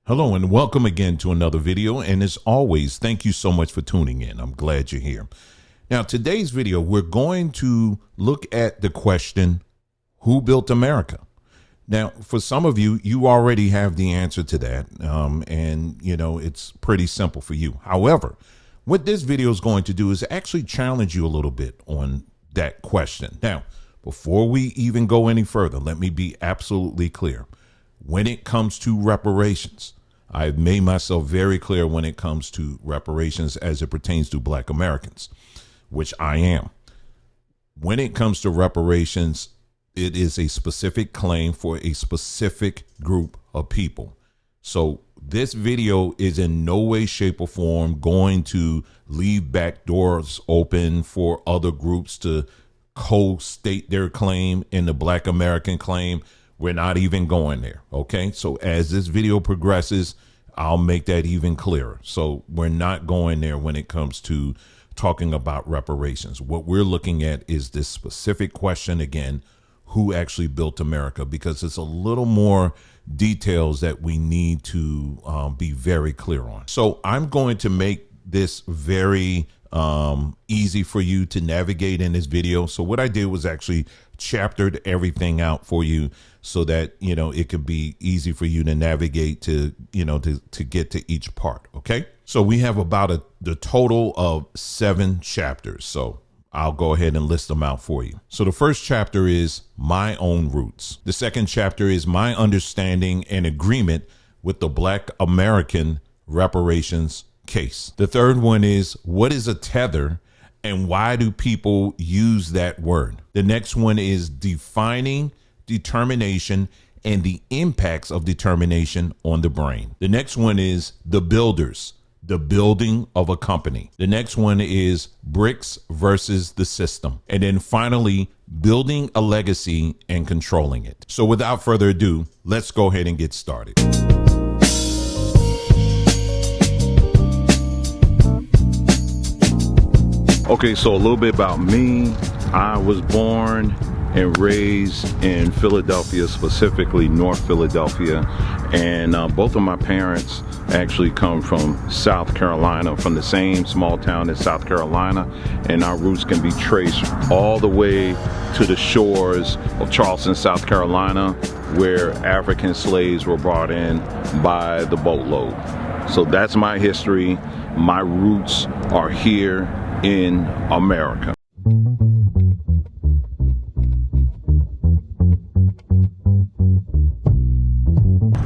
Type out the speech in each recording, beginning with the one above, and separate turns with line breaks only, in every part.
Hello and welcome again to another video. And as always, thank you so much for tuning in. I'm glad you're here. Now, today's video, we're going to look at the question, who built America? Now, for some of you, you already have the answer to that. And, you know, it's pretty simple for you. However, what this video is going to do is actually challenge you a little bit on that question. Now, before we even go any further, let me be absolutely clear. When it comes to reparations, I've made myself very clear when it comes to reparations as it pertains to Black Americans, which I am. When it comes to reparations, it is a specific claim for a specific group of people. So this video is in no way, shape, or form going to leave back doors open for other groups to co-state their claim in the Black American claim. We're not even going there. Okay. So as this video progresses, I'll make that even clearer. So we're not going there when it comes to talking about reparations. What we're looking at is this specific question again, who actually built America? Because it's a little more details that we need to be very clear on. So I'm going to make this very easy for you to navigate in this video. So what I did was actually chaptered everything out for you so that, you know, it could be easy for you to navigate to, you know, to get to each part. Okay. So we have about the total of 7 chapters. So I'll go ahead and list them out for you. So the first chapter is my own roots. The second chapter is my understanding and agreement with the Black American reparations case. The third one is what is a tether and why do people use that word? The next one is defining determination and the impacts of determination on the brain. The next one is the builders, the building of a company. The next one is bricks versus the system. And then finally, building a legacy and controlling it. So without further ado, let's go ahead and get started.
Okay, so a little bit about me. I was born and raised in Philadelphia, specifically North Philadelphia. And both of my parents actually come from South Carolina, from the same small town in South Carolina. And our roots can be traced all the way to the shores of Charleston, South Carolina, where African slaves were brought in by the boatload. So that's my history. My roots are here in America.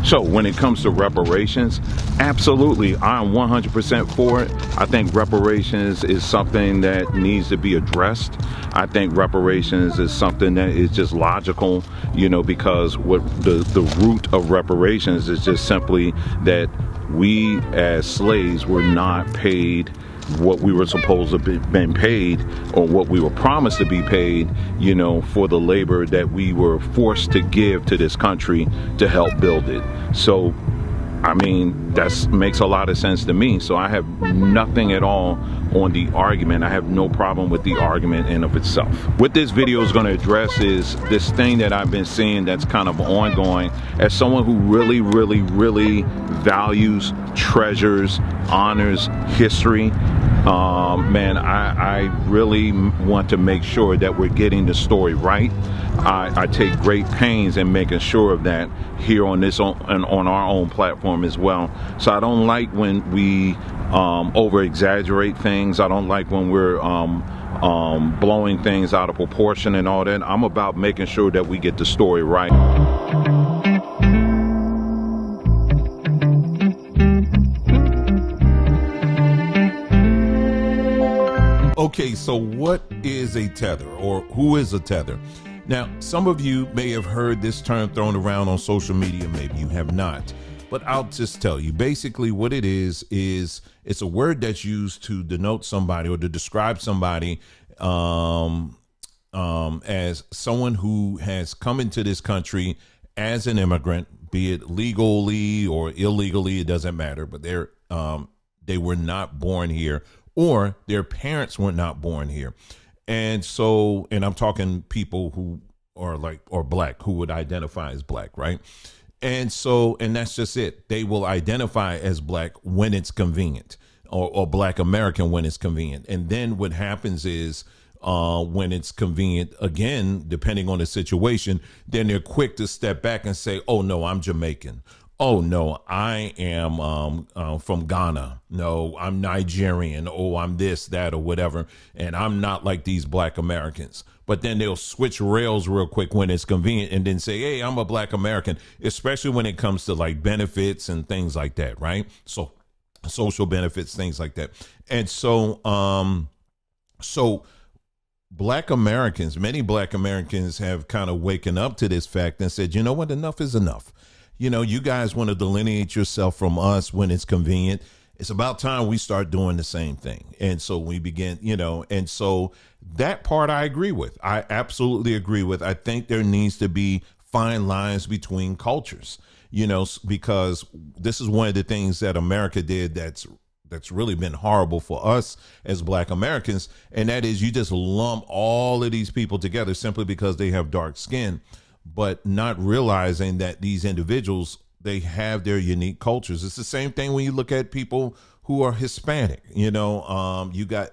So when it comes to reparations, absolutely, I'm 100% for it. I think reparations is something that needs to be addressed. I think reparations is something that is just logical, you know, because what the root of reparations is just simply that we as slaves were not paid what we were supposed to be been paid, or what we were promised to be paid, you know, for the labor that we were forced to give to this country to help build it. So, I mean, that makes a lot of sense to me. So I have nothing at all on the argument. I have no problem with the argument in of itself. What this video is going to address is this thing that I've been seeing that's kind of ongoing. As someone who really values, treasures, honors history, man, I really want to make sure that we're getting the story right. I take great pains in making sure of that here on on our own platform as well. So I don't like when we over exaggerate things. I don't like when we're blowing things out of proportion and all that. I'm about making sure that we get the story right.
Okay, so what is a tether, or who is a tether? Now, some of you may have heard this term thrown around on social media, maybe you have not, but I'll just tell you. Basically what it is it's a word that's used to denote somebody or to describe somebody as someone who has come into this country as an immigrant, be it legally or illegally, it doesn't matter, but they were not born here, or their parents were not born here. And so, and I'm talking people who are or black, who would identify as black, right? And that's just it. They will identify as black when it's convenient, or black American when it's convenient. And then what happens is, when it's convenient, again, depending on the situation, then they're quick to step back and say, oh, no, I'm Jamaican. Oh, no, I am from Ghana. No, I'm Nigerian. Oh, I'm this, that, or whatever. And I'm not like these black Americans. But then they'll switch rails real quick when it's convenient and then say, hey, I'm a black American, especially when it comes to like benefits and things like that, right? So social benefits, things like that. And so black Americans, many black Americans have kind of waken up to this fact and said, you know what, enough is enough. You know, you guys want to delineate yourself from us when it's convenient. It's about time we start doing the same thing. And so we begin, and so that part I agree with. I absolutely agree with. I think there needs to be fine lines between cultures, because this is one of the things that America did that's really been horrible for us as black Americans. And that is, you just lump all of these people together simply because they have dark skin, but not realizing that these individuals, they have their unique cultures. It's the same thing when you look at people who are Hispanic. You got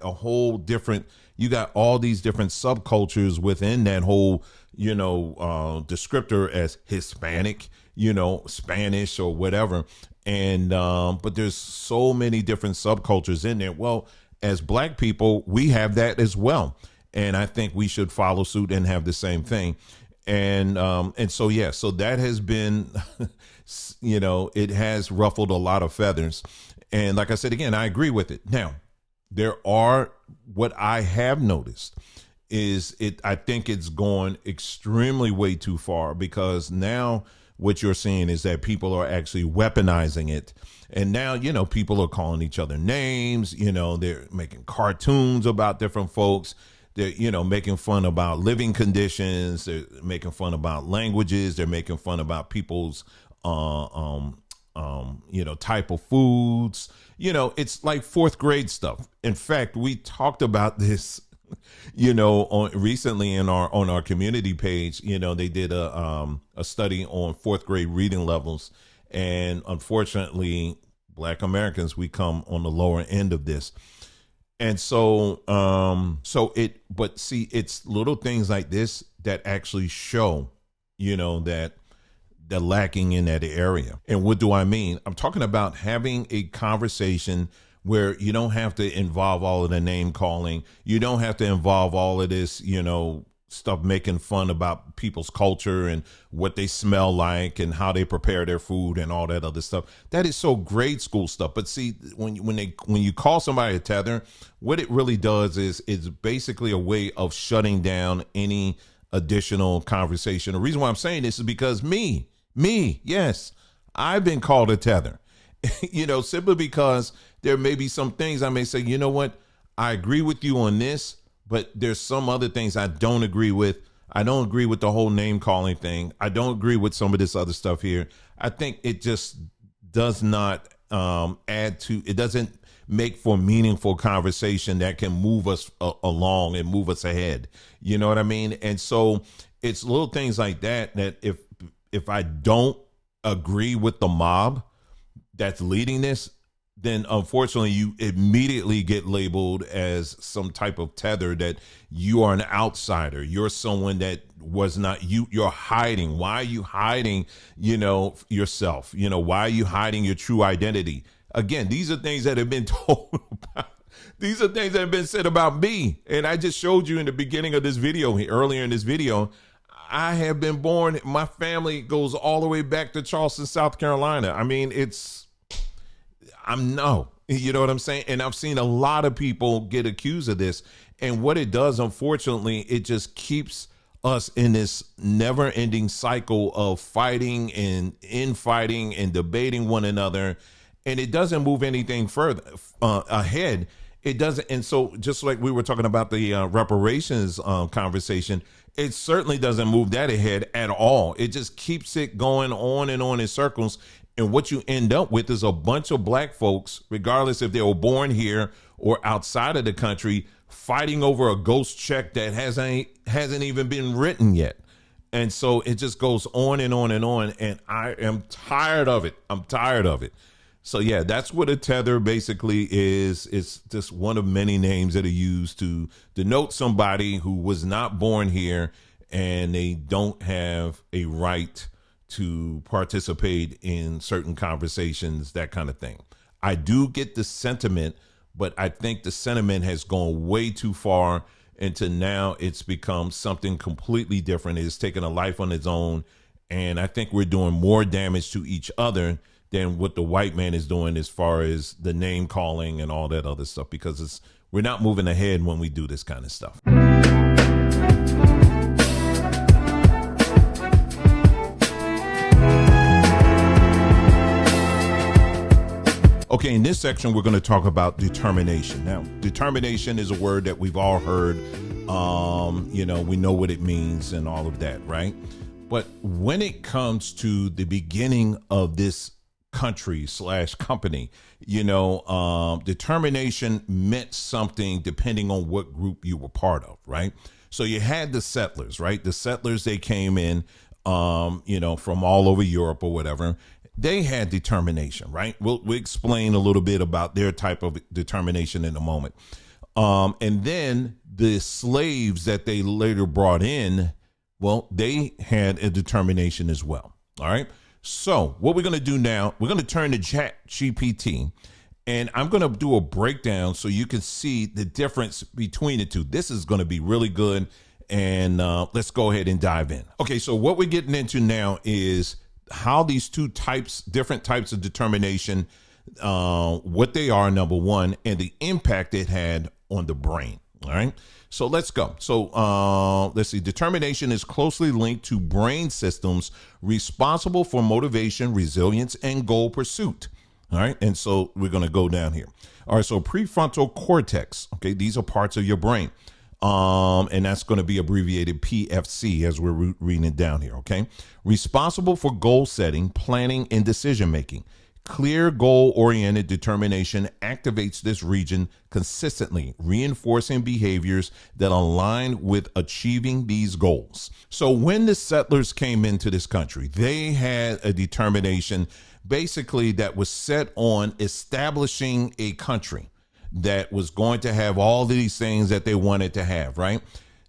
you got all these different subcultures within that whole, descriptor as Hispanic, Spanish or whatever. And but there's so many different subcultures in there. Well, as black people, we have that as well. And I think we should follow suit and have the same thing. And so, yeah, so that has been, it has ruffled a lot of feathers. And like I said, again, I agree with it. Now, what I have noticed is I think it's gone extremely way too far, because now what you're seeing is that people are actually weaponizing it. And now, people are calling each other names, they're making cartoons about different folks. They're, making fun about living conditions. They're making fun about languages. They're making fun about people's, type of foods. It's like fourth grade stuff. In fact, we talked about this, recently on our community page. They did a study on fourth grade reading levels, and unfortunately, black Americans, we come on the lower end of this. And so, but see, it's little things like this that actually show, that they're lacking in that area. And what do I mean? I'm talking about having a conversation where you don't have to involve all of the name calling. You don't have to involve all of this, stuff making fun about people's culture and what they smell like and how they prepare their food and all that other stuff. That is so grade school stuff. But see, when you call somebody a tether, what it really does is it's basically a way of shutting down any additional conversation. The reason why I'm saying this is because me, yes, I've been called a tether, simply because there may be some things I may say, you know what, I agree with you on this, but there's some other things I don't agree with. I don't agree with the whole name calling thing. I don't agree with some of this other stuff here. I think it just does not it doesn't make for meaningful conversation that can move us along and move us ahead. You know what I mean? And so it's little things like that if I don't agree with the mob that's leading this, then unfortunately you immediately get labeled as some type of tether, that you are an outsider. You're someone that was not you. You're hiding. Why are you hiding, yourself? Why are you hiding your true identity? Again, these are things that have been told about. These are things that have been said about me. And I just showed you in the beginning of this video, earlier in this video, I have been born. My family goes all the way back to Charleston, South Carolina. I mean, you know what I'm saying? And I've seen a lot of people get accused of this. And what it does, unfortunately, it just keeps us in this never ending cycle of fighting and infighting and debating one another. And it doesn't move anything further ahead. It doesn't. And so just like we were talking about the reparations conversation, it certainly doesn't move that ahead at all. It just keeps it going on and on in circles. And what you end up with is a bunch of black folks, regardless if they were born here or outside of the country, fighting over a ghost check that hasn't even been written yet. And so it just goes on and on and on. And I am tired of it. I'm tired of it. So yeah, that's what a tether basically is. It's just one of many names that are used to denote somebody who was not born here and they don't have a right to participate in certain conversations, that kind of thing. I do get the sentiment, but I think the sentiment has gone way too far into now it's become something completely different. It's taken a life on its own. And I think we're doing more damage to each other than what the white man is doing as far as the name calling and all that other stuff, because we're not moving ahead when we do this kind of stuff. Okay, in this section, we're going to talk about determination. Now, determination is a word that we've all heard. We know what it means and all of that, right? But when it comes to the beginning of this country/company, determination meant something depending on what group you were part of, right? So you had the settlers, right? The settlers, they came in, from all over Europe or whatever. They had determination, right? We'll explain a little bit about their type of determination in a moment. And then the slaves that they later brought in, well, they had a determination as well. All right. So what we're going to do now, we're going to turn to ChatGPT, and I'm going to do a breakdown so you can see the difference between the two. This is going to be really good. And let's go ahead and dive in. Okay. So what we're getting into now is how these different types of determination, what they are, number one, and the impact it had on the brain. All right. So let's go. So let's see. Determination is closely linked to brain systems responsible for motivation, resilience, and goal pursuit. All right. And so we're going to go down here. All right. So prefrontal cortex. Okay. These are parts of your brain. And that's going to be abbreviated PFC as we're reading it down here. Okay. Responsible for goal setting, planning, and decision making. Clear goal-oriented determination activates this region consistently, reinforcing behaviors that align with achieving these goals. So when the settlers came into this country, they had a determination basically that was set on establishing a country that was going to have all of these things that they wanted to have, right?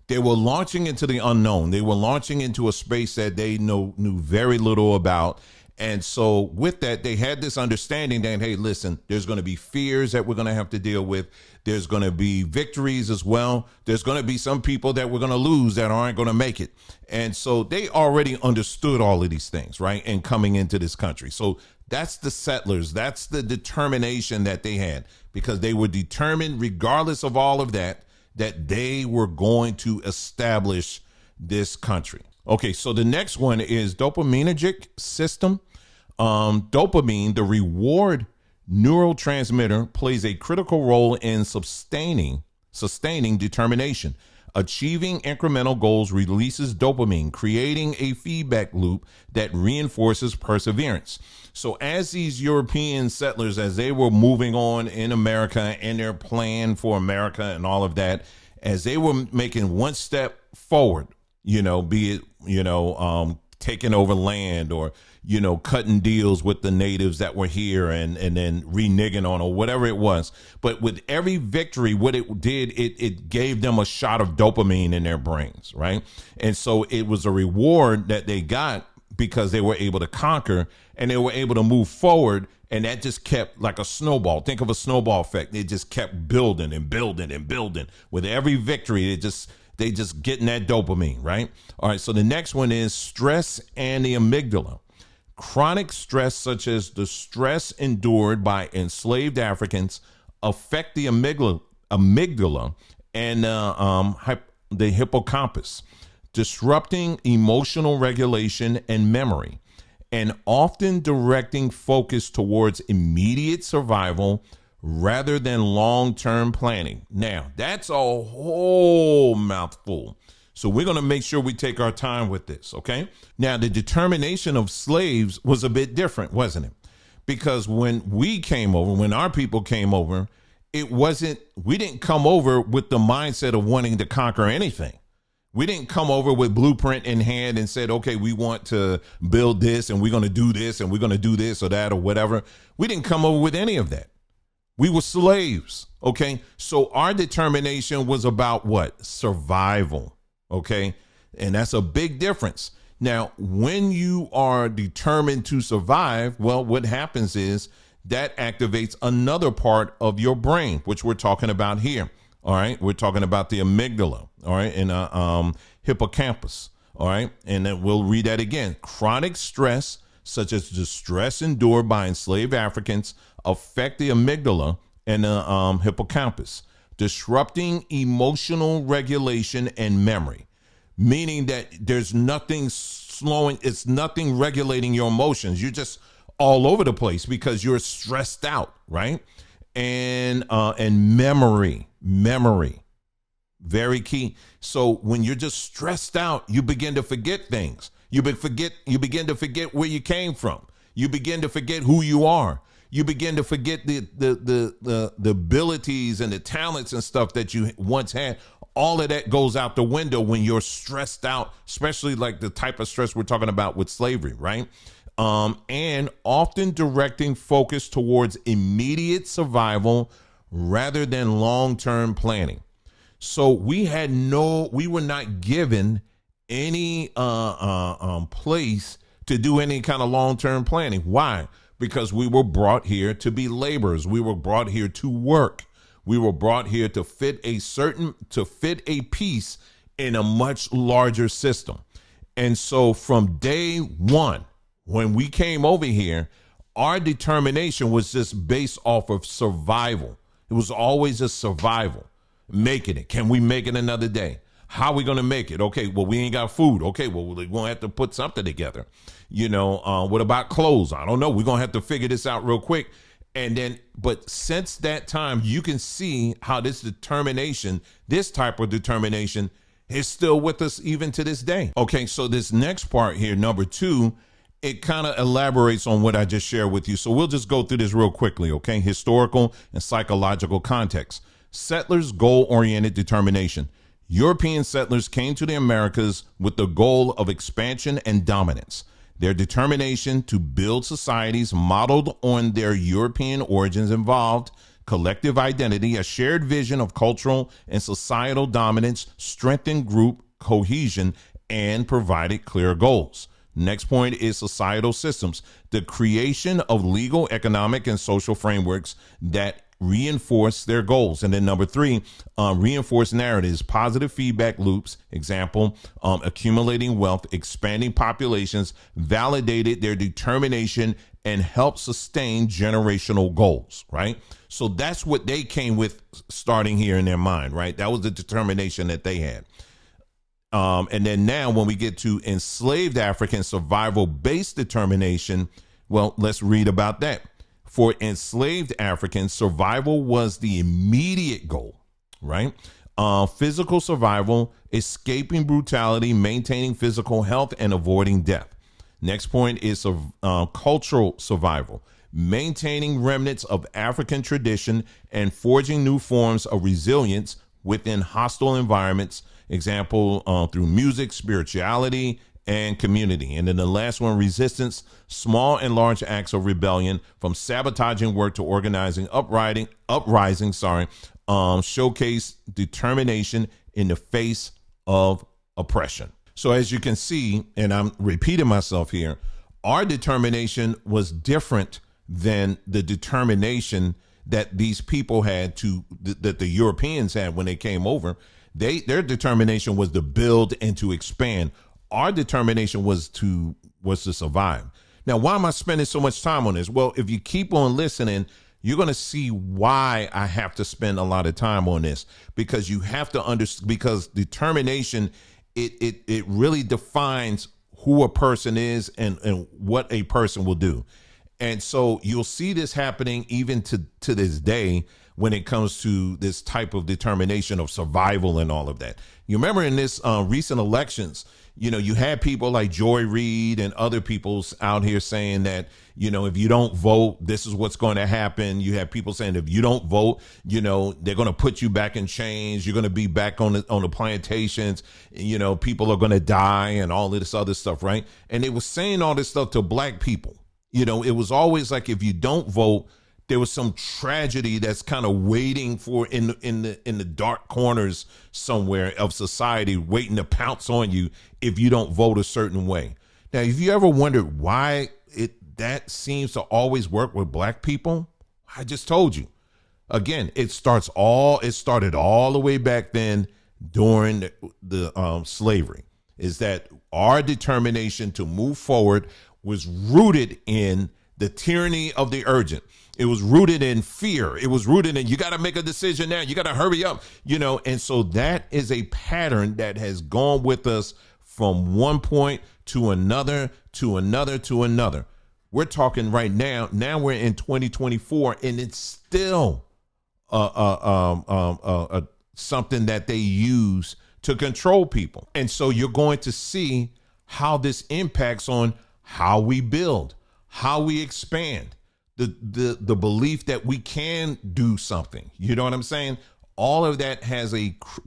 They were launching into the unknown. They were launching into a space that they knew very little about. And so with that, they had this understanding that, hey, listen, there's going to be fears that we're going to have to deal with. There's going to be victories as well. There's going to be some people that we're going to lose that aren't going to make it. And so they already understood all of these things, right? And coming into this country. So that's the settlers. That's the determination that they had, because they were determined, regardless of all of that, that they were going to establish this country. Okay, so the next one is dopaminergic system. Dopamine, the reward neurotransmitter, plays a critical role in sustaining determination. Achieving incremental goals releases dopamine, creating a feedback loop that reinforces perseverance. So as these European settlers, as they were moving on in America and their plan for America and all of that, as they were making one step forward, be it, taking over land or, cutting deals with the natives that were here and then reneging on or whatever it was. But with every victory, what it did, it gave them a shot of dopamine in their brains, right? And so it was a reward that they got because they were able to conquer and they were able to move forward. And that just kept like a snowball. Think of a snowball effect. It just kept building and building and building. With every victory, they just getting that dopamine, right? All right, so the next one is stress and the amygdala. Chronic stress, such as the stress endured by enslaved Africans, affect the amygdala and the hippocampus, disrupting emotional regulation and memory, and often directing focus towards immediate survival rather than long-term planning. Now, that's a whole mouthful. So we're going to make sure we take our time with this, okay? Now, the determination of slaves was a bit different, wasn't it? Because when our people came over, we didn't come over with the mindset of wanting to conquer anything. We didn't come over with blueprint in hand and said, okay, we want to build this and we're going to do this and we're going to do this or that or whatever. We didn't come over with any of that. We were slaves. Okay. So our determination was about what? Survival. Okay. And that's a big difference. Now, when you are determined to survive, well, what happens is that activates another part of your brain, which we're talking about here. All right. We're talking about the amygdala. All right. And hippocampus. All right. And then we'll read that again. Chronic stress, such as the stress endured by enslaved Africans, affect the amygdala and the hippocampus, disrupting emotional regulation and memory, meaning that there's nothing slowing. It's nothing regulating your emotions. You're just all over the place because you're stressed out. Right. And memory, very key. So when you're just stressed out, you begin to forget things. You begin to forget where you came from. You begin to forget who you are. You begin to forget the abilities and the talents and stuff that you once had. All of that goes out the window when you're stressed out, especially like the type of stress we're talking about with slavery, right? And often directing focus towards immediate survival rather than long-term planning. So we were not given any place to do any kind of long-term planning. Why? Because we were brought here to be laborers. We were brought here to work. We were brought here to fit a piece in a much larger system. And so from day one, when we came over here, our determination was just based off of survival. It was always a survival. Making it. Can we make it another day? How are we going to make it? Okay, well, we ain't got food. Okay, well, we're going to have to put something together. What about clothes? I don't know. We're going to have to figure this out real quick. And then, but since that time, you can see how this type of determination is still with us even to this day. Okay, so this next part here, number 2, it kind of elaborates on what I just shared with you. So we'll just go through this real quickly, okay? Historical and psychological context. Settlers' goal-oriented determination. European settlers came to the Americas with the goal of expansion and dominance. Their determination to build societies modeled on their European origins involved collective identity, a shared vision of cultural and societal dominance, strengthened group cohesion, and provided clear goals. Next point is societal systems, the creation of legal, economic, and social frameworks that reinforce their goals. And then number 3, reinforce narratives, positive feedback loops, example, accumulating wealth, expanding populations, validated their determination and helped sustain generational goals, right? So that's what they came with starting here in their mind, right? That was the determination that they had. And then now when we get to enslaved African survival-based determination, well, let's read about that. For enslaved Africans, survival was the immediate goal, right? Physical survival, escaping brutality, maintaining physical health, and avoiding death. Next point is cultural survival, maintaining remnants of African tradition and forging new forms of resilience within hostile environments, example, through music, spirituality, and community. And then the last one, resistance, small and large acts of rebellion, from sabotaging work to organizing uprising, showcase determination in the face of oppression. So as you can see, and I'm repeating myself here, our determination was different than the determination that these people had that the Europeans had when they came over. Their determination was to build and to expand. Our determination was to survive. Now, why am I spending so much time on this? Well, if you keep on listening, you're going to see why I have to spend a lot of time on this, because you have to understand, because determination, it really defines who a person is and what a person will do. And so you'll see this happening even to this day when it comes to this type of determination of survival and all of that. You remember in this recent elections, you had people like Joy Reid and other people's out here saying that, if you don't vote, this is what's going to happen. You have people saying if you don't vote, they're going to put you back in chains. You're going to be back on the plantations. People are going to die and all of this other stuff, right? And they were saying all this stuff to black people. It was always like, if you don't vote, there was some tragedy that's kind of waiting for in the dark corners somewhere of society, waiting to pounce on you if you don't vote a certain way. Now, if you ever wondered why that seems to always work with black people, I just told you. Again, it started all the way back then during the slavery. Is that our determination to move forward was rooted in the tyranny of the urgent. It was rooted in fear. It was rooted in, you got to make a decision now. You got to hurry up, and so that is a pattern that has gone with us from one point to another, to another, to another. We're talking right now. Now we're in 2024, and it's still something that they use to control people. And so you're going to see how this impacts on how we build, how we expand, the belief that we can do something. You know what I'm saying? All of that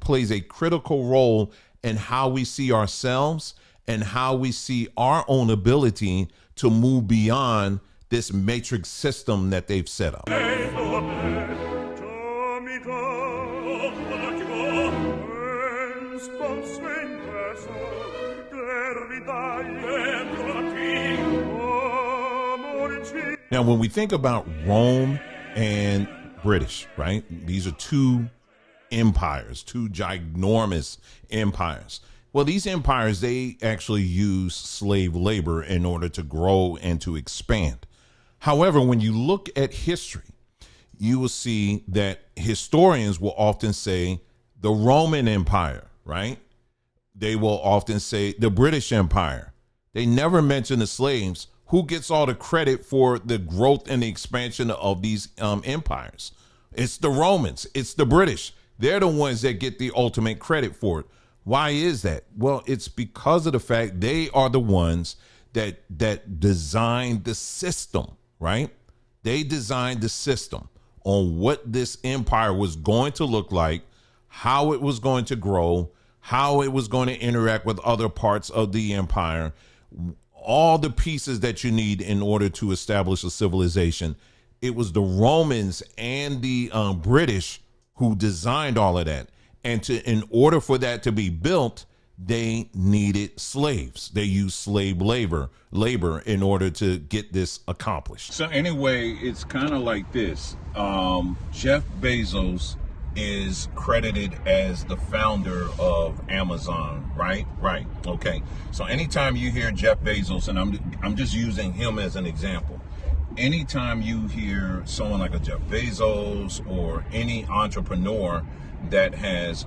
plays a critical role in how we see ourselves and how we see our own ability to move beyond this matrix system that they've set up. Now, when we think about Rome and British, right? These are two empires, two ginormous empires. Well, these empires, they actually use slave labor in order to grow and to expand. However, when you look at history, you will see that historians will often say the Roman Empire, right? They will often say the British Empire. They never mention the slaves. Who gets all the credit for the growth and the expansion of these empires? It's the Romans. It's the British. They're the ones that get the ultimate credit for it. Why is that? Well, it's because of the fact they are the ones that designed the system, right? They designed the system on what this empire was going to look like, how it was going to grow, how it was going to interact with other parts of the empire, all the pieces that you need in order to establish a civilization. It was the Romans and the British who designed all of that. And in order for that to be built, they needed slaves. They used slave labor in order to get this accomplished.
So anyway, it's kind of like this. Jeff Bezos is credited as the founder of Amazon, right? Right. Okay. So anytime you hear Jeff Bezos, and I'm just using him as an example. Anytime you hear someone like a Jeff Bezos or any entrepreneur that has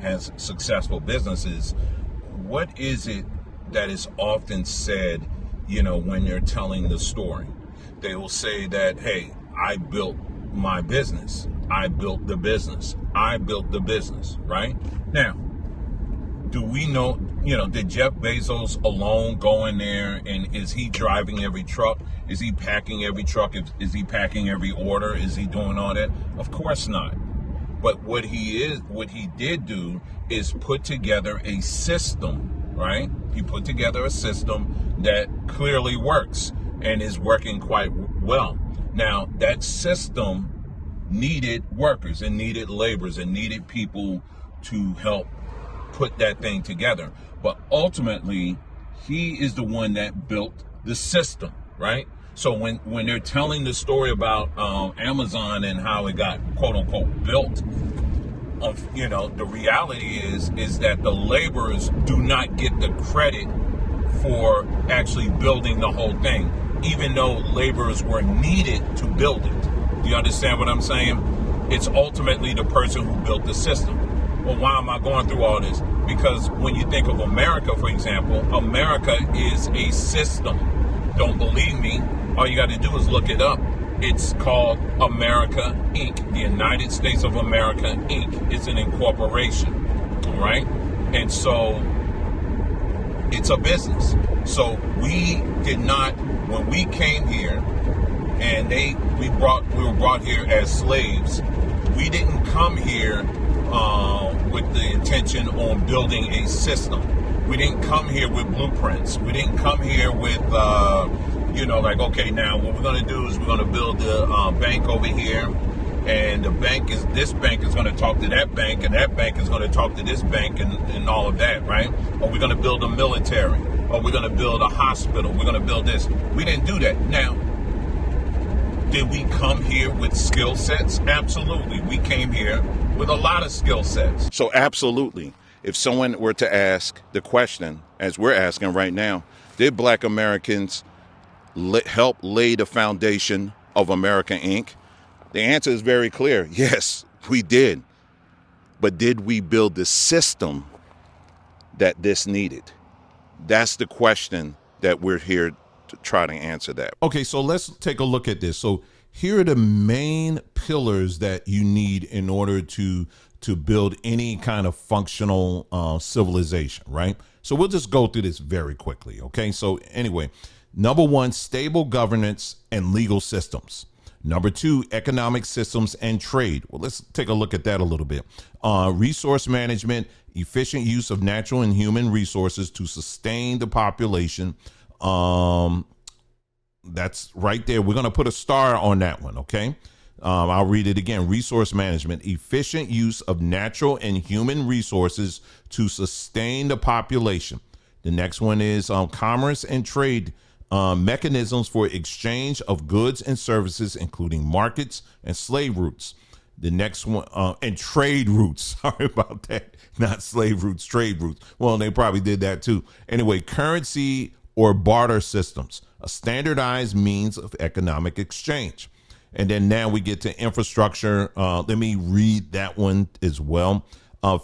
has successful businesses, what is it that is often said, when they're telling the story? They will say that, hey, I built my business. I built the business. I built the business, right? Now, do we know, did Jeff Bezos alone go in there, and is he driving every truck? Is he packing every truck? Is he packing every order? Is he doing all that? Of course not. But what he did do is put together a system, right? He put together a system that clearly works and is working quite well. Now, that system needed workers and needed laborers and needed people to help put that thing together. But ultimately, he is the one that built the system, right? So when they're telling the story about Amazon and how it got quote unquote built, the reality is that the laborers do not get the credit for actually building the whole thing, even though laborers were needed to build it. Do you understand what I'm saying? It's ultimately the person who built the system. Well, why am I going through all this? Because when you think of America, for example, America is a system. Don't believe me? All you got to do is look it up. It's called America, Inc., the United States of America, Inc. It's an incorporation, all right?
And so it's a business. So we did not, when we came here and we were brought here as slaves, we didn't come here with the intention on building a system. We didn't come here with blueprints. We didn't come here with, like, okay, now what we're going to do is we're going to build a bank over here, and this bank is going to talk to that bank, and that bank is going to talk to this bank, and all of that, right? Or we're going to build a military, or we're going to build a hospital, we're going to build this. We didn't do that. Now, did we come here with skill sets? Absolutely. We came here with a lot of skill sets.
So absolutely, if someone were to ask the question, as we're asking right now, did Black Americans help lay the foundation of America, Inc.? The answer is very clear. Yes, we did. But did we build the system that this needed? That's the question that we're here to try to answer that.
Okay, so let's take a look at this. So here are the main pillars that you need in order to build any kind of functional civilization, right? So we'll just go through this very quickly, okay? So anyway, number one, stable governance and legal systems. Number two, economic systems and trade. Well, let's take a look at that a little bit. Resource management, efficient use of natural and human resources to sustain the population. That's right there. We're going to put a star on that one, okay? I'll read it again. Resource management, efficient use of natural and human resources to sustain the population. The next one is commerce and trade. Mechanisms for exchange of goods and services, including markets and slave routes. The next one, and trade routes. Sorry about that. Not slave routes, trade routes. Well, they probably did that too. Anyway, currency or barter systems, a standardized means of economic exchange. And then now we get to infrastructure. Let me read that one as well.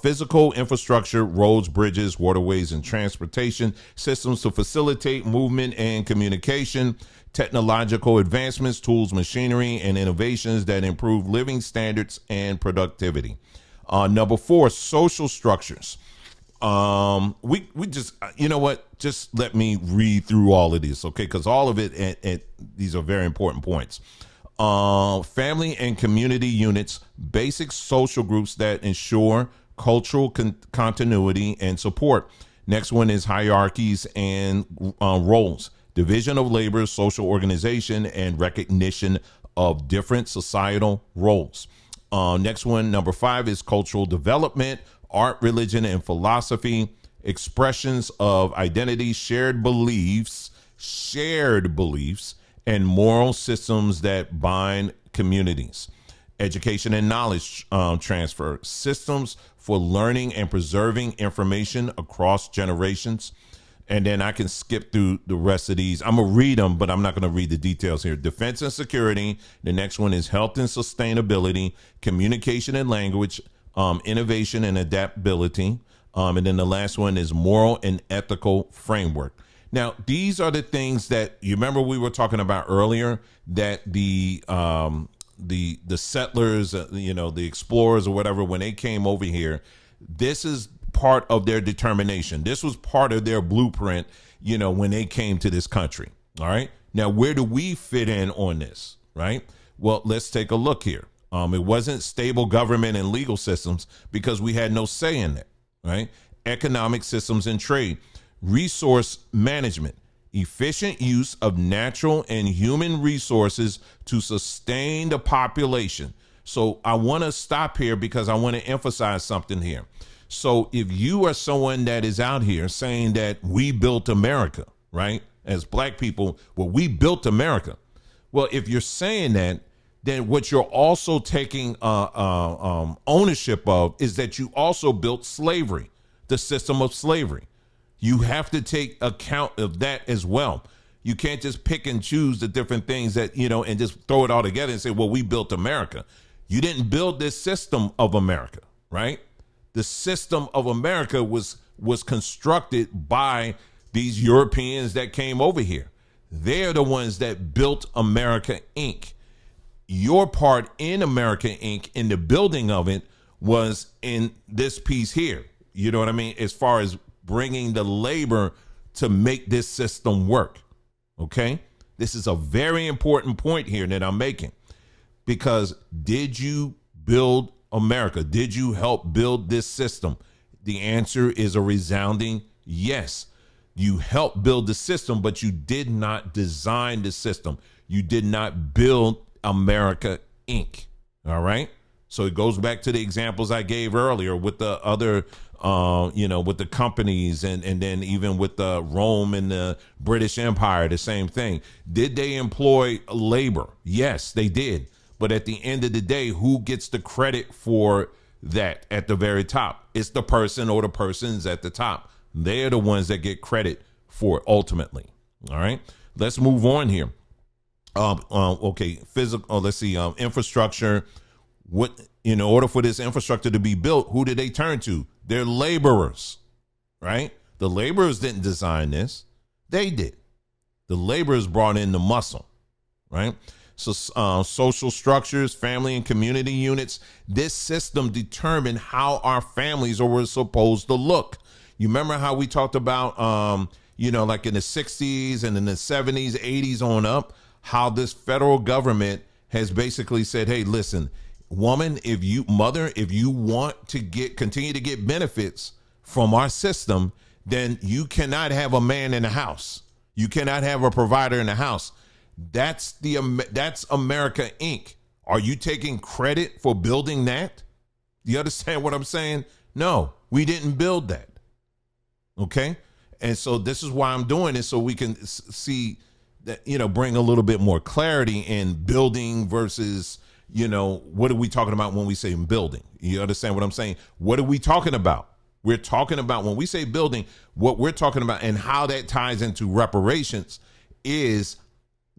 Physical infrastructure, roads, bridges, waterways, and transportation systems to facilitate movement and communication, technological advancements, tools, machinery, and innovations that improve living standards and productivity. Number four, social structures. We just, you know what? Just let me read through all of this, okay? Because all of it, these are very important points. Family and community units, basic social groups that ensure cultural continuity and support. Next one is hierarchies and roles, division of labor, social organization, and recognition of different societal roles. Next one, number five, is cultural development, art, religion, and philosophy, expressions of identity, shared beliefs, and moral systems that bind communities. Education and knowledge transfer, systems for learning and preserving information across generations. And then I can skip through the rest of these. I'm going to read them, but I'm not going to read the details here. Defense and security. The next one is health and sustainability, communication and language, innovation and adaptability. And then the last one is moral and ethical framework. Now, these are the things that you remember we were talking about earlier, that the settlers, the explorers or whatever, when they came over here, this is part of their determination. This was part of their blueprint, when they came to this country. All right. Now, where do we fit in on this? Right. Well, let's take a look here. It wasn't stable government and legal systems because we had no say in that. Right. Economic systems and trade, resource management, efficient use of natural and human resources to sustain the population. So I want to stop here because I want to emphasize something here. So if you are someone that is out here saying that we built America, right? As black people, well, we built America. Well, if you're saying that, then what you're also taking ownership of is that you also built slavery, the system of slavery. You have to take account of that as well. You can't just pick and choose the different things that, and just throw it all together and say, well, we built America. You didn't build this system of America, right? The system of America was constructed by these Europeans that came over here. They're the ones that built America, Inc. Your part in America, Inc., in the building of it, was in this piece here. You know what I mean? As far as bringing the labor to make this system work. Okay? This is a very important point here that I'm making, because did you build America? Did you help build this system? The answer is a resounding yes. You helped build the system, but you did not design the system. You did not build America Inc. All right. So it goes back to the examples I gave earlier with the other, with the companies and then even with the Rome and the British Empire, the same thing. Did they employ labor? Yes, they did. But at the end of the day, who gets the credit for that at the very top? It's the person or the persons at the top. They're the ones that get credit for it ultimately. All right. Let's move on here. Okay. Physical. Let's see. Infrastructure. What, in order for this infrastructure to be built, who did they turn to? They're laborers, right? The laborers didn't design this. They did. The laborers brought in the muscle, right? So social structures, family and community units, this system determined how our families were supposed to look. You remember how we talked about, like in the 60s and in the 70s, 80s on up, how this federal government has basically said, hey, listen, woman, if you want to continue to get benefits from our system, then you cannot have a man in the house. You cannot have a provider in the house. That's America Inc. Are you taking credit for building that? Do you understand what I'm saying? No, we didn't build that. Okay. And so this is why I'm doing it, so we can see that, bring a little bit more clarity in building versus, what are we talking about when we say building? You understand what I'm saying? What are we talking about? We're talking about, when we say building, what we're talking about and how that ties into reparations is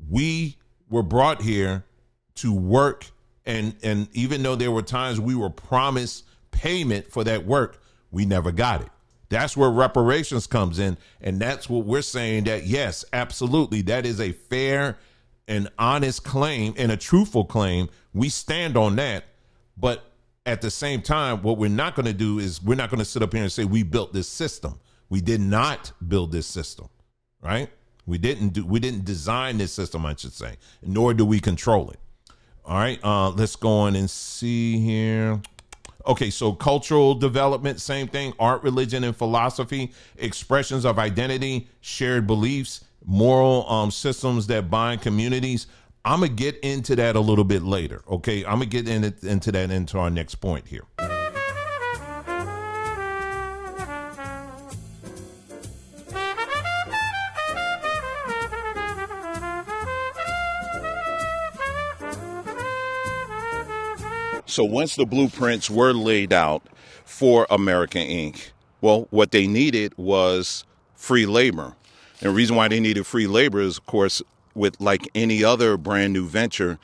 we were brought here to work. And even though there were times we were promised payment for that work, we never got it. That's where reparations comes in. And that's what we're saying, that yes, absolutely, that is a fair and honest claim and a truthful claim. We stand on that. But at the same time, what we're not going to do is we're not going to sit up here and say we built this system. We did not build this system, right? We didn't design this system, I should say, nor do we control it. All right, let's go on and see here. Okay, so cultural development, same thing. Art, religion, and philosophy, expressions of identity, shared beliefs, moral systems that bind communities. I'm going to get into that a little bit later, okay? I'm going to get into that into our next point here.
So once the blueprints were laid out for America Inc., well, what they needed was free labor. And the reason why they needed free labor is, of course, with like any other brand new venture,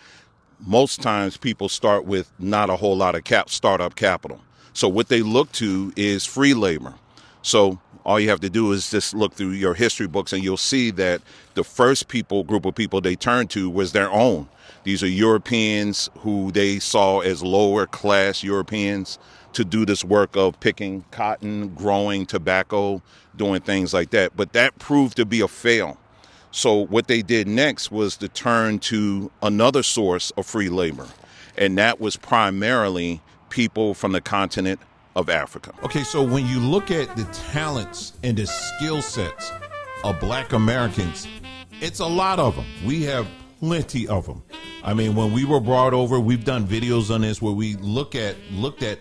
most times people start with not a whole lot of startup capital. So what they look to is free labor. So all you have to do is just look through your history books and you'll see that the first group of people they turned to was their own. These are Europeans who they saw as lower class Europeans to do this work of picking cotton, growing tobacco, doing things like that. But that proved to be a fail. So what they did next was to turn to another source of free labor. And that was primarily people from the continent of Africa.
Okay, so when you look at the talents and the skill sets of Black Americans, it's a lot of them. We have plenty of them. I mean, when we were brought over, we've done videos on this where we looked at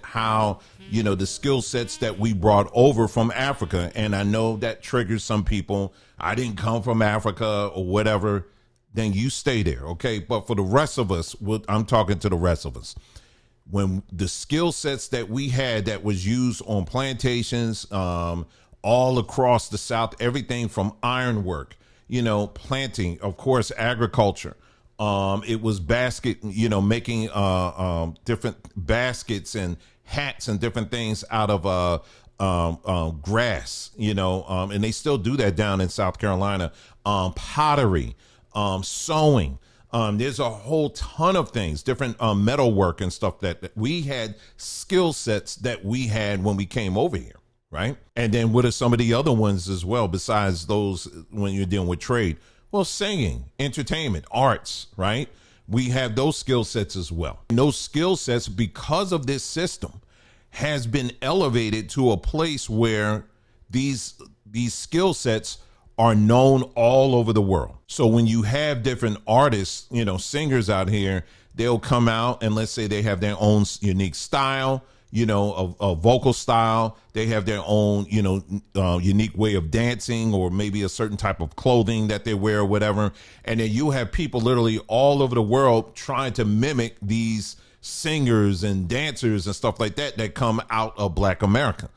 how, the skill sets that we brought over from Africa. And I know that triggers some people. I didn't come from Africa or whatever. Then you stay there. Okay. But for the rest of us, I'm talking to the rest of us. When the skill sets that we had that was used on plantations, all across the South, everything from ironwork, planting, of course, agriculture. It was making different baskets and hats and different things out of grass, and they still do that down in South Carolina. Pottery, sewing. There's a whole ton of things, different metalwork and stuff that we had skill sets that we had when we came over here. right? And then what are some of the other ones as well, besides those when you're dealing with trade? Well, singing, entertainment, arts, right? We have those skill sets as well. And those skill sets, because of this system, has been elevated to a place where these skill sets are known all over the world. So when you have different artists, singers out here, they'll come out and let's say they have their own unique style, a vocal style. They have their own, unique way of dancing, or maybe a certain type of clothing that they wear or whatever. And then you have people literally all over the world trying to mimic these singers and dancers and stuff like that come out of Black America.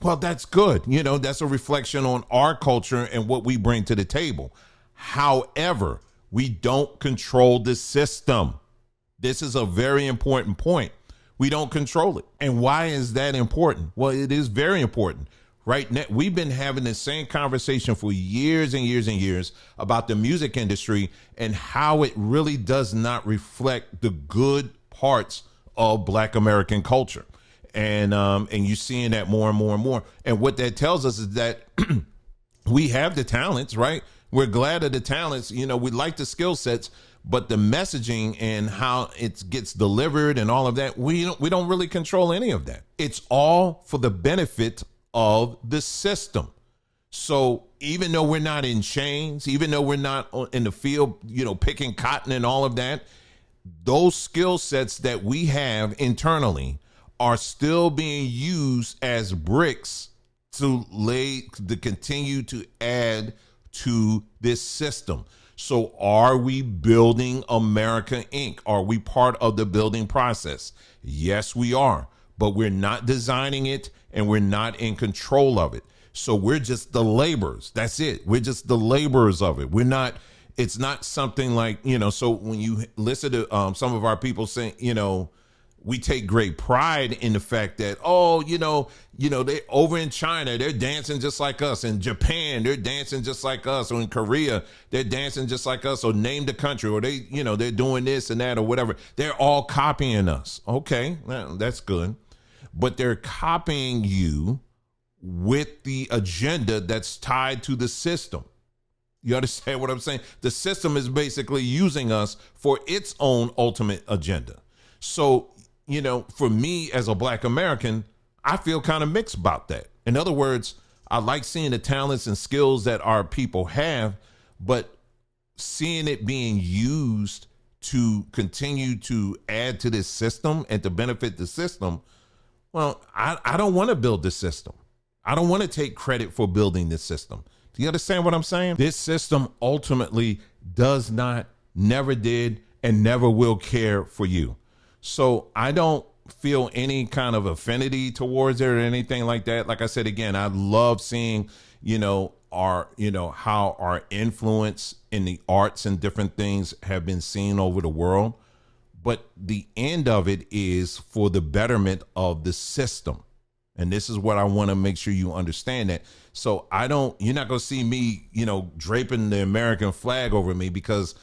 Well, that's good. That's a reflection on our culture and what we bring to the table. However, we don't control the system. This is a very important point. We don't control it. And why is that important? Well, it is very important. Right now, we've been having the same conversation for years and years and years about the music industry and how it really does not reflect the good parts of Black American culture. And you're seeing that more and more and more. And what that tells us is that we have the talents, right? We're glad of the talents. We like the skill sets, but the messaging and how it gets delivered and all of that, we don't really control any of that. It's all for the benefit of the system. So even though we're not in chains, even though we're not in the field, picking cotton and all of that, those skill sets that we have internally are still being used as bricks to continue to add to this system. So are we building America Inc? Are we part of the building process? Yes, we are, but we're not designing it and we're not in control of it. So we're just the laborers. That's it. We're just the laborers of it. It's not something like, so when you listen to some of our people saying, we take great pride in the fact that, they over in China, they're dancing just like us. In Japan, they're dancing just like us. Or in Korea, they're dancing just like us. Or name the country, or they're doing this and that or whatever. They're all copying us. Okay, well, that's good. But they're copying you with the agenda that's tied to the system. You understand what I'm saying? The system is basically using us for its own ultimate agenda. So, for me as a Black American, I feel kind of mixed about that. In other words, I like seeing the talents and skills that our people have, but seeing it being used to continue to add to this system and to benefit the system, well, I don't want to build the system. I don't want to take credit for building this system. Do you understand what I'm saying? This system ultimately does not, never did, and never will care for you. So I don't feel any kind of affinity towards it or anything like that. Like I said, again, I love seeing, how our influence in the arts and different things have been seen over the world. But the end of it is for the betterment of the system. And this is what I want to make sure you understand that. So you're not going to see me, draping the American flag over me, because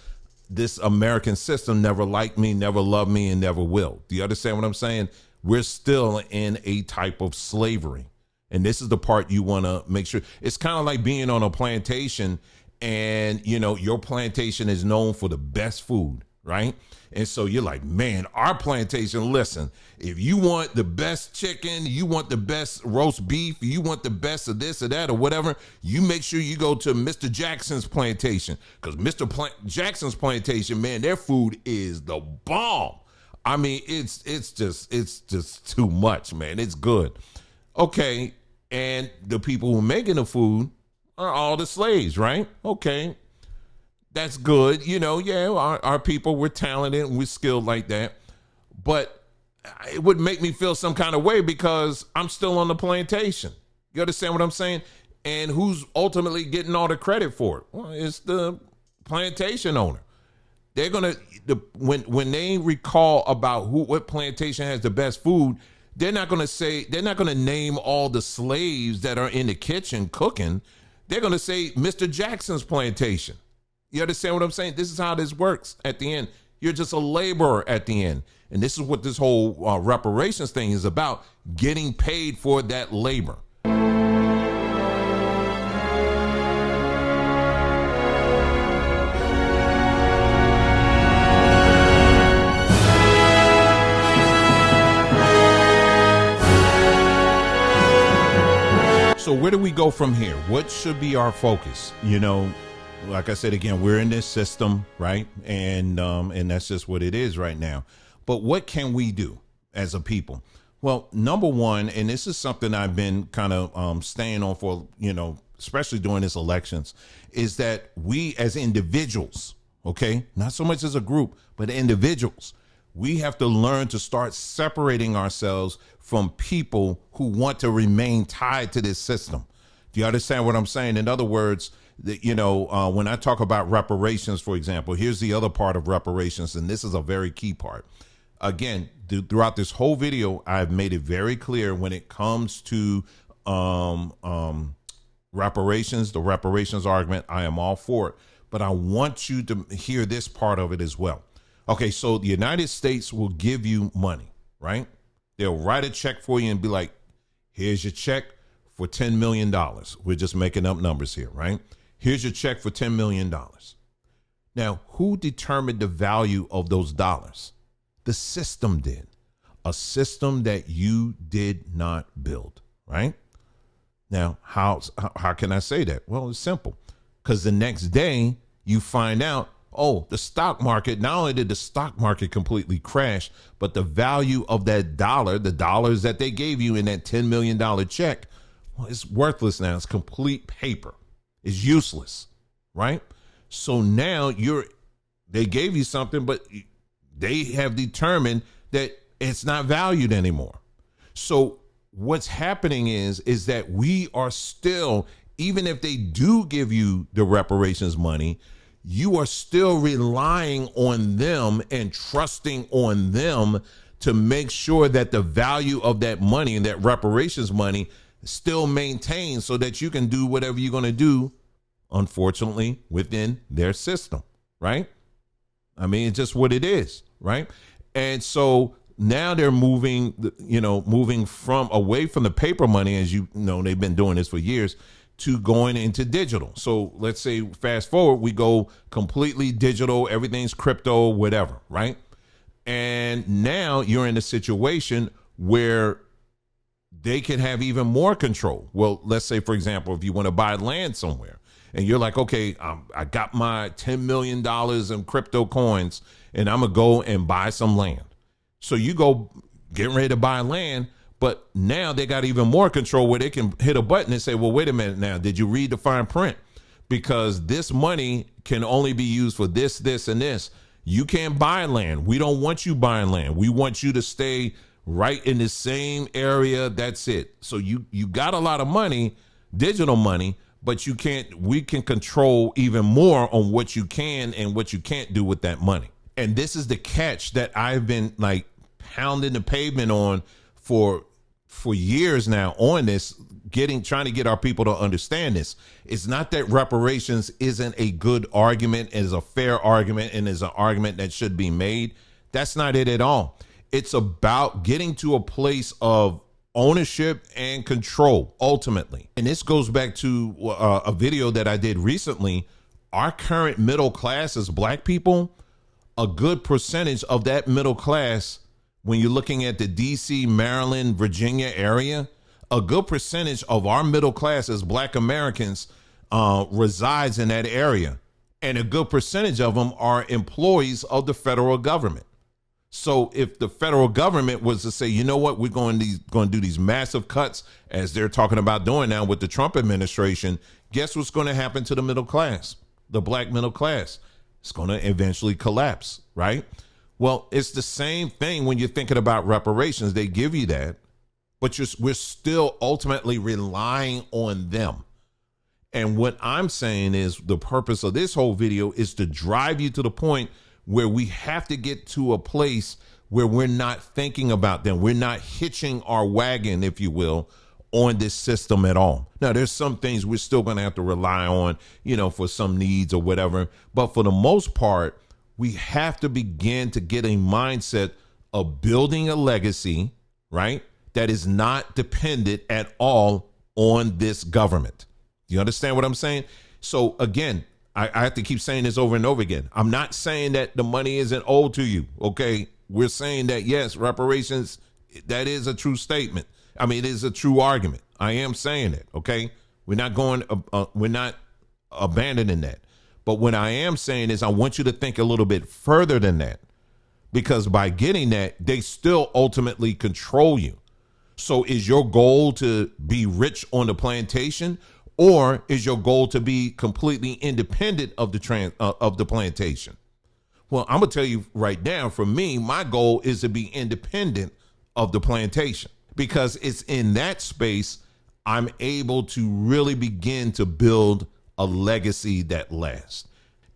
this American system never liked me, never loved me, and never will. Do you understand what I'm saying? We're still in a type of slavery. And this is the part you want to make sure. It's kind of like being on a plantation and, your plantation is known for the best food, right? And so you're like, man, our plantation, listen, if you want the best chicken, you want the best roast beef, you want the best of this or that or whatever, you make sure you go to Mr. Jackson's plantation, because Jackson's plantation, man, their food is the bomb. I mean, it's just too much, man. It's good. Okay. And the people who are making the food are all the slaves, right? Okay. That's good. Our people were talented and we're skilled like that. But it would make me feel some kind of way because I'm still on the plantation. You understand what I'm saying? And who's ultimately getting all the credit for it? Well, it's the plantation owner. They're going to, when they recall about what plantation has the best food, they're not going to name all the slaves that are in the kitchen cooking. They're going to say Mr. Jackson's plantation. You understand what I'm saying? This is how this works at the end. You're just a laborer at the end. And this is what this whole reparations thing is about, getting paid for that labor. go from here? What should be our focus? Like I said, again, we're in this system, right? And that's just what it is right now. But what can we do as a people? Well, number one, and this is something I've been kind of staying on for, especially during these elections, is that we as individuals, okay, not so much as a group, but individuals, we have to learn to start separating ourselves from people who want to remain tied to this system. Do you understand what I'm saying? In other words, when I talk about reparations, for example, here's the other part of reparations, and this is a very key part. Again, throughout this whole video, I've made it very clear when it comes to reparations, the reparations argument, I am all for it. But I want you to hear this part of it as well. Okay, so the United States will give you money, right? They'll write a check for you and be like, here's your check for $10 million. We're just making up numbers here, right? Here's your check for $10 million. Now, who determined the value of those dollars? The system did. A system that you did not build, right? Now, how can I say that? Well, it's simple. Because the next day you find out, oh, the stock market, not only did the stock market completely crash, but the value of that dollar, the dollars that they gave you in that $10 million check, well, it's worthless now. It's complete paper. It's useless, right? So now they gave you something, but they have determined that it's not valued anymore. So what's happening is that we are still, even if they do give you the reparations money, you are still relying on them and trusting on them to make sure that the value of that money and that reparations money still maintained so that you can do whatever you're going to do, unfortunately, within their system, right? I mean, it's just what it is, right? And so now they're moving from away from the paper money, as they've been doing this for years, to going into digital. So let's say fast forward, we go completely digital, everything's crypto, whatever, right? And now you're in a situation where they can have even more control. Well, let's say, for example, if you want to buy land somewhere and you're like, okay, I got my $10 million in crypto coins and I'm going to go and buy some land. So you go getting ready to buy land, but now they got even more control where they can hit a button and say, well, wait a minute now, did you read the fine print? Because this money can only be used for this, this, and this. You can't buy land. We don't want you buying land. We want you to stay right in the same area. That's it. So you got a lot of money, digital money, but we can control even more on what you can and what you can't do with that money. And this is the catch that I've been like pounding the pavement on for years now on this, trying to get our people to understand this. It's not that reparations isn't a good argument, is a fair argument, and is an argument that should be made. That's not it at all. It's about getting to a place of ownership and control ultimately. And this goes back to a video that I did recently. Our current middle class as Black people, a good percentage of that middle class, when you're looking at the DC, Maryland, Virginia area, a good percentage of our middle class as Black Americans resides in that area. And a good percentage of them are employees of the federal government. So if the federal government was to say, you know what, we're going to do these massive cuts, as they're talking about doing now with the Trump administration, guess what's going to happen to the middle class, the Black middle class? It's going to eventually collapse, right? Well, it's the same thing when you're thinking about reparations. They give you that, but we're still ultimately relying on them. And what I'm saying is the purpose of this whole video is to drive you to the point where we have to get to a place where we're not thinking about them. We're not hitching our wagon, if you will, on this system at all. Now, there's some things we're still going to have to rely on, for some needs or whatever. But for the most part, we have to begin to get a mindset of building a legacy, right, that is not dependent at all on this government. You understand what I'm saying? So again, I have to keep saying this over and over again. I'm not saying that the money isn't owed to you. Okay. We're saying that, yes, reparations, that is a true statement. I mean, it is a true argument. I am saying it. Okay. We're not going, we're not abandoning that. But what I am saying is I want you to think a little bit further than that, because by getting that, they still ultimately control you. So is your goal to be rich on the plantation, or is your goal to be completely independent of the plantation? Well, I'm gonna tell you right now, for me, my goal is to be independent of the plantation, because it's in that space I'm able to really begin to build a legacy that lasts.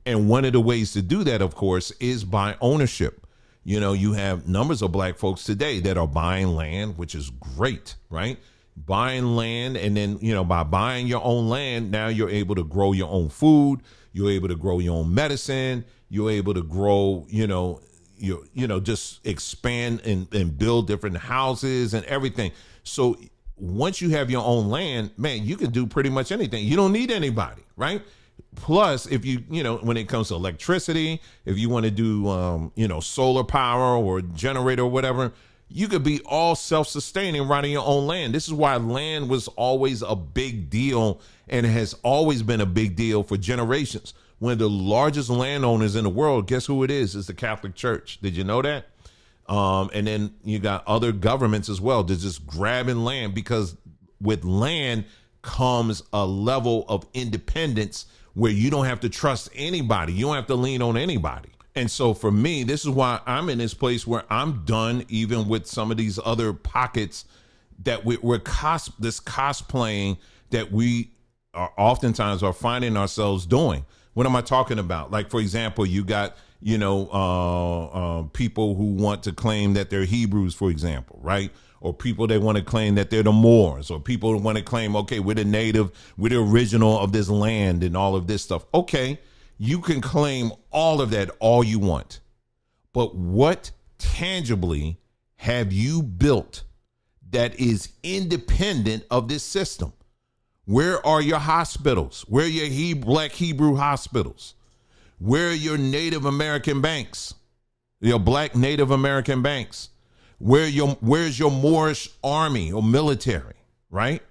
And one of the ways to do that, of course, is by ownership. You know, you have numbers of black folks today that are buying land, which is great, right? Buying land, and then, you know, by buying your own land, now you're able to grow your own food, you're able to grow your own medicine, you're able to grow, just expand and build different houses and everything. So once you have your own land, man, you can do pretty much anything. You don't need anybody, right? Plus, if when it comes to electricity, if you want to do, solar power or generator or whatever, you could be all self-sustaining right on your own land. This is why land was always a big deal, and it has always been a big deal for generations. One of the largest landowners in the world, guess who it is? It's the Catholic Church. Did you know that? And then you got other governments as well. They're just grabbing land, because with land comes a level of independence where you don't have to trust anybody. You don't have to lean on anybody. And so for me, this is why I'm in this place where I'm done even with some of these other pockets that we're cosplaying that we are oftentimes are finding ourselves doing. What am I talking about? Like, for example, you got, people who want to claim that they're Hebrews, for example, right? Or people that want to claim that they're the Moors, or people who want to claim, okay, we're the native, we're the original of this land and all of this stuff. Okay, you can claim all of that all you want. But what tangibly have you built that is independent of this system? Where are your hospitals? Where are your black Hebrew hospitals? Where are your Native American banks? Your black Native American banks? Where's your Moorish army or military, right?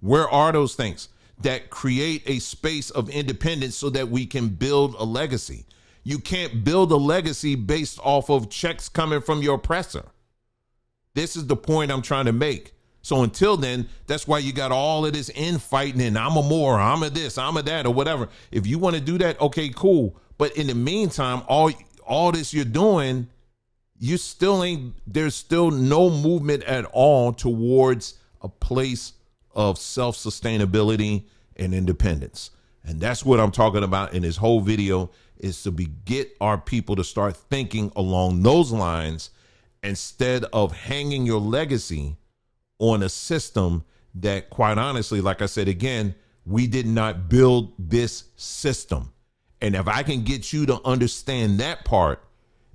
Where are those things that create a space of independence so that we can build a legacy? You can't build a legacy based off of checks coming from your oppressor. This is the point I'm trying to make. So until then, that's why you got all of this infighting and I'm a Moor, I'm a this, I'm a that, or whatever. If you want to do that, okay, cool. But in the meantime, all this you're doing, there's still no movement at all towards a place of self-sustainability and independence. And that's what I'm talking about in this whole video, is to get our people to start thinking along those lines instead of hanging your legacy on a system that, quite honestly, like I said again, we did not build this system. And if I can get you to understand that part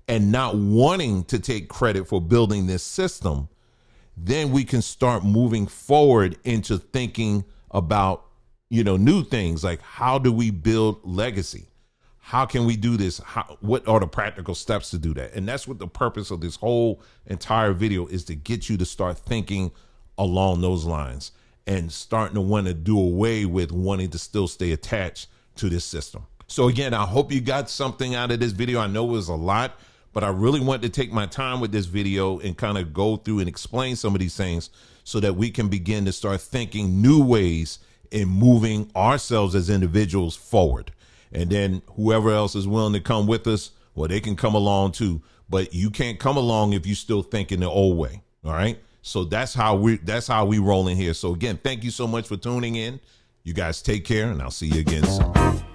and not wanting to take credit for building this system, then we can start moving forward into thinking about, new things like, how do we build legacy? How can we do this? What are the practical steps to do that? And that's what the purpose of this whole entire video is, to get you to start thinking along those lines and starting to want to do away with wanting to still stay attached to this system. So again, I hope you got something out of this video. I know it was a lot, but I really wanted to take my time with this video and kind of go through and explain some of these things so that we can begin to start thinking new ways in moving ourselves as individuals forward. And then whoever else is willing to come with us, well, they can come along too. But you can't come along if you still think in the old way. All right. So that's how we roll in here. So again, thank you so much for tuning in. You guys take care, and I'll see you again soon.